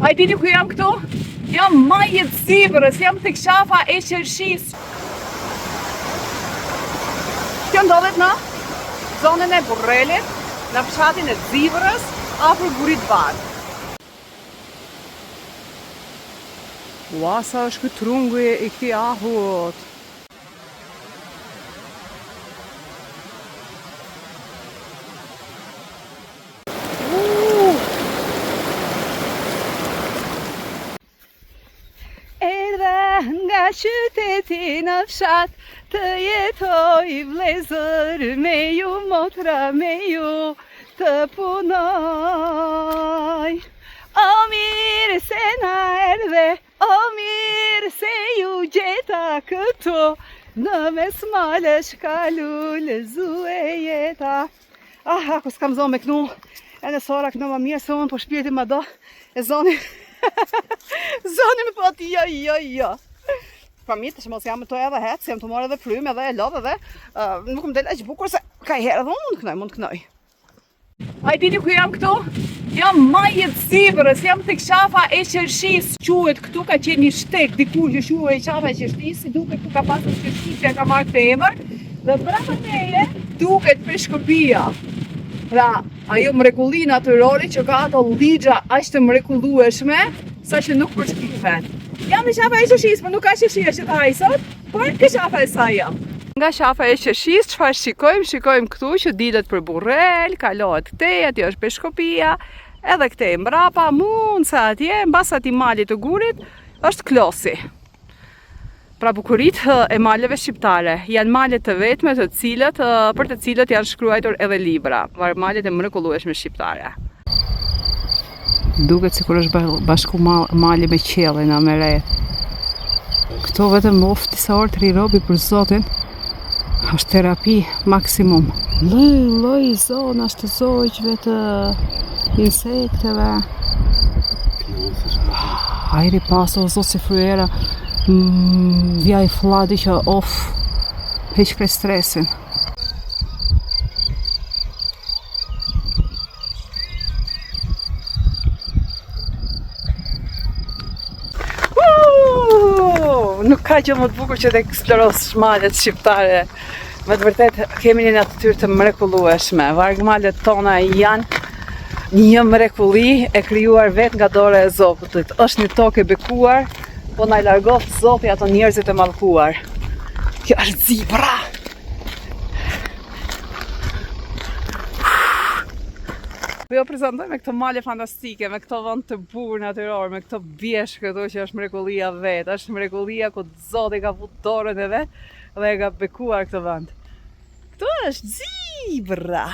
A i dini ku jam këtu? Jam majet Zibrës, jam të kshafa e Qershis. Kjo ndodhet në zonën e Burrelit, në fshatin e Zibrës, afër Burit Bardh. Ua, sa është këtë trungu i këtij ahut. Nga qyteti në fshat, të jetoj vlezër me ju, motra me ju, të punoj. O mirë se na erdhe, o mirë se ju gjeta këtu, në mes malesh ka lulëzu e jeta. Ku s'kam zonë me kënu, e në sora kënu ma mirë se unë, po shpirti ma do, e zoni, zoni me po ti, jo. Pa mirë të që mos jam të edhe hetë, se jam të morë edhe prymë edhe e lodhë edhe nuk më del aq bukur se ka i herë edhe unë mund të knoj. A i dini ku jam këtu? Jam majet Zibrës, jam të kshafa e Qershis. Quhet këtu ka qenë një shtek dikur që quhet kshafa e Qershis, si duket këtu ka pasur Qershisia ka marrë këtë emër, dhe brapa meje duket Peshkëpia. Pra, ajo mrekulli natyrore që ka ato ligja aq të mrekullueshme, sa që nuk përshkrihen. Jam në qafa e Qershis, për nuk ka Qershia që ta hajsot, por ke qafa e saj jam. Nga qafa e Qershis, çfarë shikojmë? Shikojmë këtu që dilet për Burrel, kalohet këtej, aty është Peshkëpia, edhe këtej mbrapa, mund se atje, mbas atij malit të gurit, është Klosi. Pra bukurit e maleve shqiptare, janë malet të vetme të cilët, për të cilët janë shkruajtur edhe libra, malet e mrekullueshme shqiptare. Duket sikur është bashku mali me qiellin me re. Këto vetëm moft disa orë tri robi për zotin. Është terapi maksimum. Lloj zonash të zogjve, të insekteve. Ajri paso, zot si fryera. Vjaj fladi që heq krej stresin. Nuk ka gjë më të bukur që të eksploros malet shqiptare. Me të vërtet kemi një natyrë të mrekullueshme. Vargmalet tona janë një mrekulli e krijuar vetë nga dora e Zotit. Është një tokë e bekuar, po na largoft Zoti ato njerëzit e mallkuar. Kjo është Zibra. Po jo prezantoj me këto male fantastike, me këto vend të bukur natyror, me këto bjeshk këtu që është mrekullia vetë. Është mrekullia ku Zoti ka futur dorën e vet dhe e ka bekuar këtë vend. Këtu është Zibra.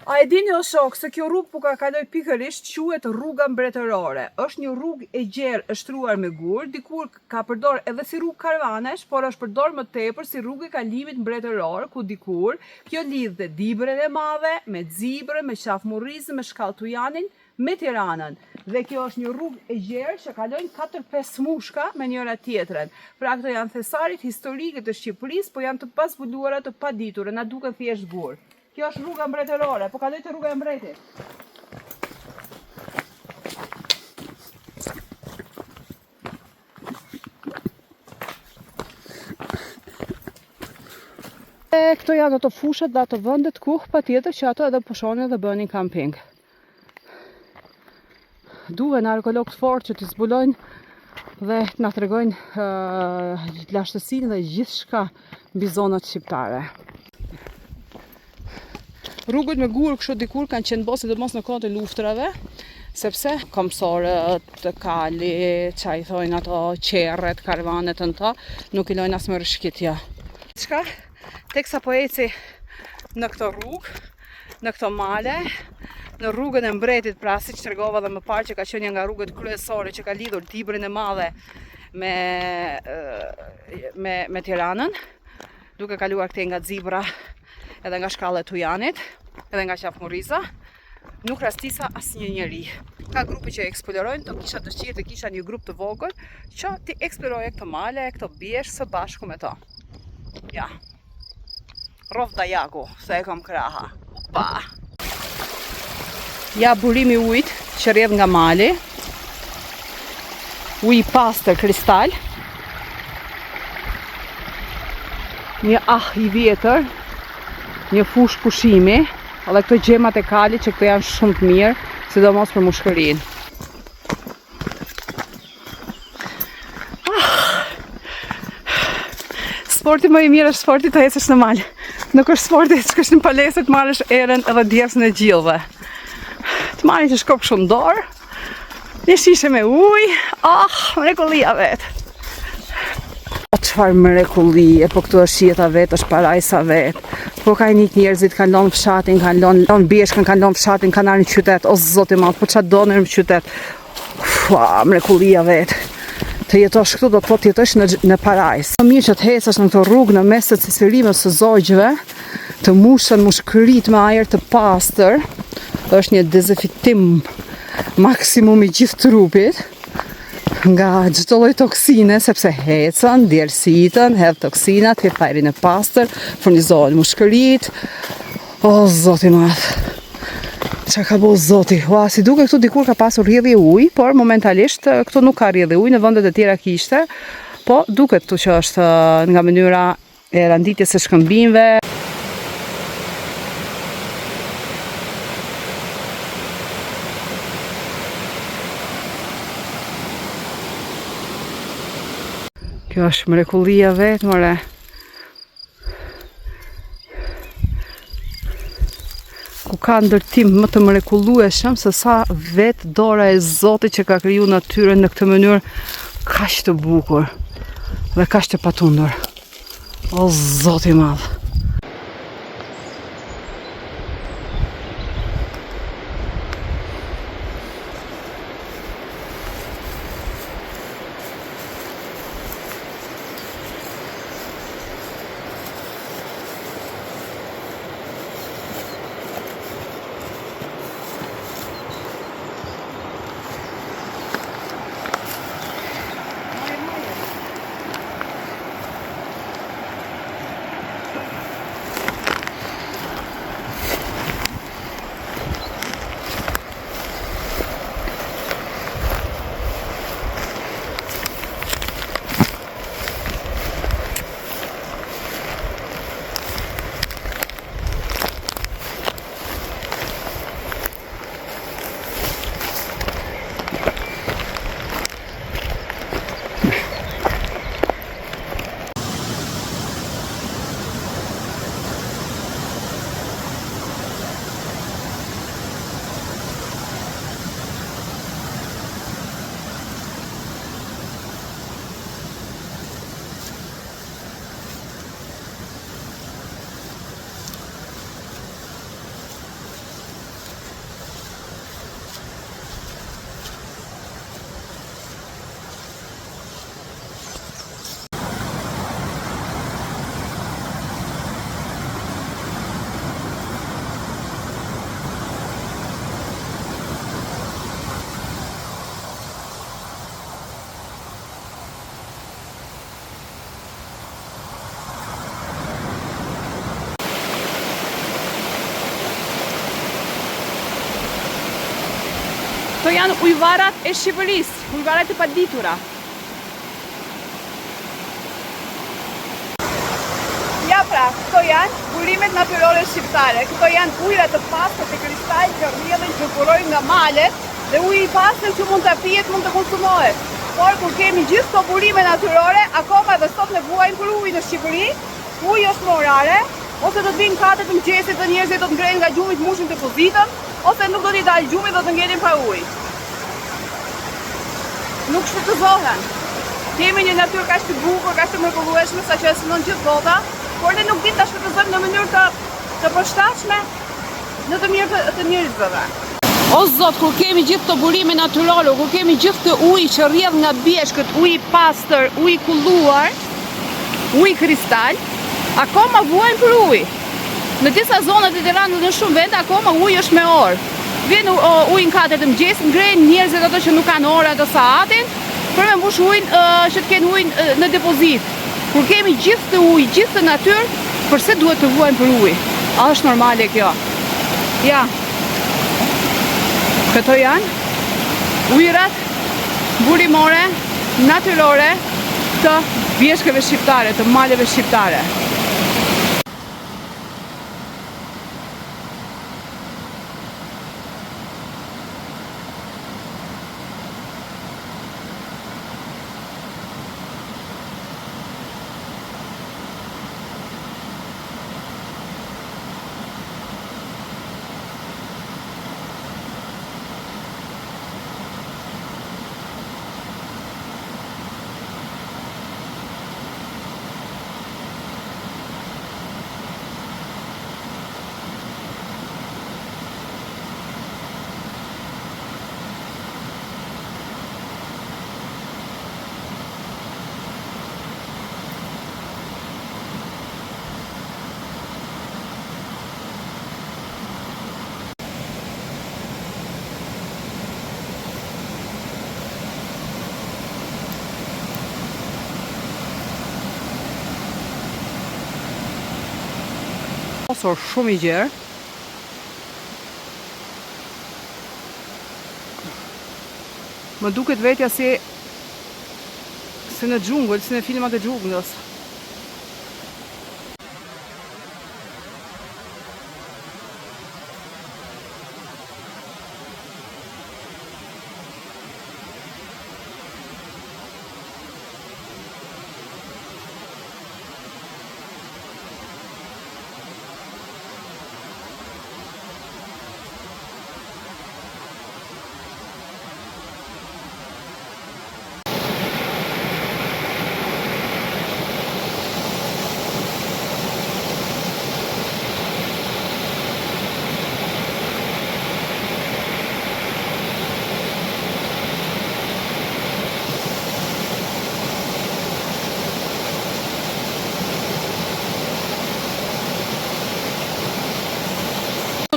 A e dini o shok se kjo rrugë ku ka kaloj pikërisht quhet rruga mbretërore. Është një rrugë e gjerë e shtruar me gur, dikur ka përdor edhe si rrugë karavanesh, por është përdor më tepër si rrugë e kalimit mbretëror, ku dikur kjo lidhte Dibrën e Madhe me Zibrën, me Qafmurrizën, me Shkallë Tujanin, me Tiranën. Dhe kjo është një rrugë e gjerë që kalojnë 4-5 mushka me njëra tjetrën. Pra këto janë thesarit historike të Shqipërisë, po janë të pazbuluara, të paditura, na duken thjesht gur. Kjo është rruga mbretërore, po kaloj te rruga e mbretit. Këto janë ato fushat dhe ato vendet ku patjetër që ato edhe pushonin dhe bënin kamping. Duhen arkeologët fort që t'i zbulojnë dhe t'na tregojnë lashtësinë dhe gjithçka mbi zonat shqiptare. Rrugët me gur kështu dikur kanë qenë bosë sidomos në kohën e luftrave, sepse komsorët, kali, çaj thojnë ato qerret, karavanet në to, nuk i lojnë as me rishkitja. Çka? Teksa po eci në këto rrugë, në këto male, në rrugën e mbretit, pra siç tregova dhe më parë që ka qenë nga rrugët kryesore që ka lidhur Dibrën e Madhe me Tiranën, duke kaluar këtej nga Zibra edhe nga Shkalla e Tujanit, edhe nga Qafmurriza, nuk rastisa asnjë njeri. Ka grupe që eksplorojnë, do kisha dëshirë të kisha një grup të vogël që ti eksploroje këto male, këto bjeshk së bashku me to. Ja. Rovda jagu, se e kam kraha. Upa! Ja burimi ujit që rrjedh nga mali, Ujë pastër kristal. Një I vjetër, një fush pushimi, edhe këto gjemat e kalit që këto janë shumë të mirë, sidomos për mushkërinë. Sporti më I mirë është sporti të ecësh në mal. Nuk është sporti që shkosh në palestër të marrësh erën edhe djesën e gjillëve. Të marrë që shkop shumë dorë, një shishe me ujë, mrekullia vetë. Çfarë mrekullie, po këtu është jeta vetë, është parajsa vetë. Po ka nik njerëzit, kanë lënë fshatin, kanë lënë bjeshkën, kanë lënë fshatin, kanë ardhur në qytet, o zoti i madh, po çfarë donin në qytet. Mrekullia vetë. Të jetosh këtu do të thotë jetosh në parajsë. Më mirë që të hecash në këto rrugë në mes të cicerimës së zogjve, të mushën mushkërit me ajër të pastër, është një dezinfektim maksimum I gjithë trupit nga çdo lloj toksine, sepse hecën, djersitën, hedh toksinat, hedh ajrin e pastër, furnizohen mushkërit. O zoti i madh. Qa ka bo zoti? Si duke këtu dikur ka pasur rrjedhje ujë, por momentalisht këtu nuk ka rrjedhje ujë, në vendet e tjera kishte, po duket këtu që është nga mënyra e randitjes së shkëmbimeve. Kjo është mrekullia vetë, more. Ku ka ndërtim më të mrekullueshëm se sa vetë dora e Zotit që ka kriju natyrën në këtë mënyrë kaq të bukur dhe kaq të patundur. O Zoti I madh. Këto janë ujvarat e Shqipërisë, ujvarat e paditura. Ja pra, këto janë burimet natyrore shqiptare. Këto janë ujrat të pastër të kristal që rrjedhin që burojnë nga malet dhe uji I pastër që mund të pihet, mund të konsumohet. Por kur kemi gjithë këto burime natyrore, akoma dhe sot ne vuajmë për ujë në Shqipëri, uji është morare, ose do të vinë katët të mëngjesit dhe njerëzit do të ngrenë nga gjumi të mushin depozitën, ose nuk do t'i dalë gjumi dhe do të ngjenin pa ujë. Nuk shfrytëzohen. Kemi një natyrë kaq të bukur, kaq të mrekullueshme saqë e synon gjithë bota, por ne nuk dimë ta shfrytëzojmë në mënyrë të përshtatshme në të mirë të njerëzve. O Zot, kur kemi gjithë këto burime natyrore, kur kemi gjithë këtë ujë që rrjedh nga bjeshkët, ujë I pastër, ujë I kulluar, ujë kristal, akoma vuajmë për ujë. Në disa zona të Tiranës në shumë vende akoma uji është me orë. Vjen uji në katër të mëngjesit, ngrenë njerëzit ato që nuk kanë orë ato saatin, për me mbush ujin që të kenë ujin në depozit. Kur kemi gjithë të ujë, gjithë të natyrë, përse duhet të vuajmë për ujë? A është normale kjo? Ja. Këto janë ujërat burimore natyrore të vjeshkëve shqiptare, të maleve shqiptare. Pasor shumë i gjerë. Më duket vetja si në xhungull, si në filmat e xhungullës.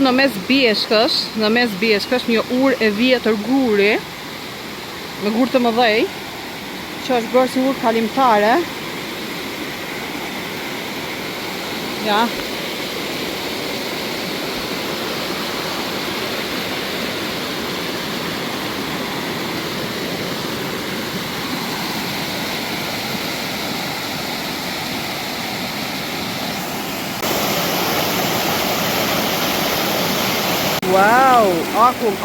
Në mes Bieshkës, një urë e vjetër guri, me gur të mëdhej, që është bërë si urë kalimtare. Ja. Wow, akull.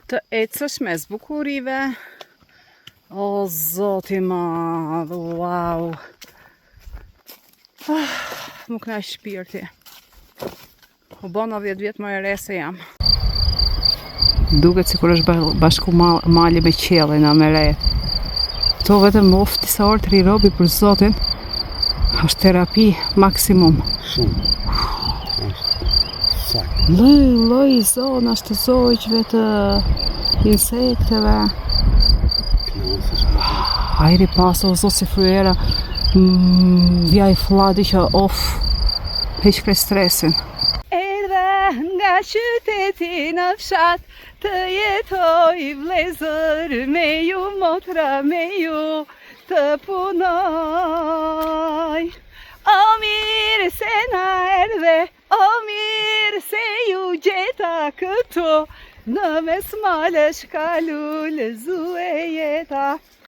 Të ecësh mes bukurive. O, zoti madh, wow. Më knaq shpirti. U bona 10 vjet më e re se jam. Duket sikur është bashku mali me qiellin, me re. To vetëm moft disa orë të rirobi për zotin. Është terapi maksimum. Shumë. Lloj zonash të zogjve, të insekteve. Ajri pasur, zot si fryera, vjaj fladi që heq krejt stresin. Erdhe nga qyteti në fshat, të jetoj vlezër me ju, motra me ju, të punoj. O mirë se na erdhe, o mirë se ju gjeta këtu, në mes malesh ka lulëzue jeta.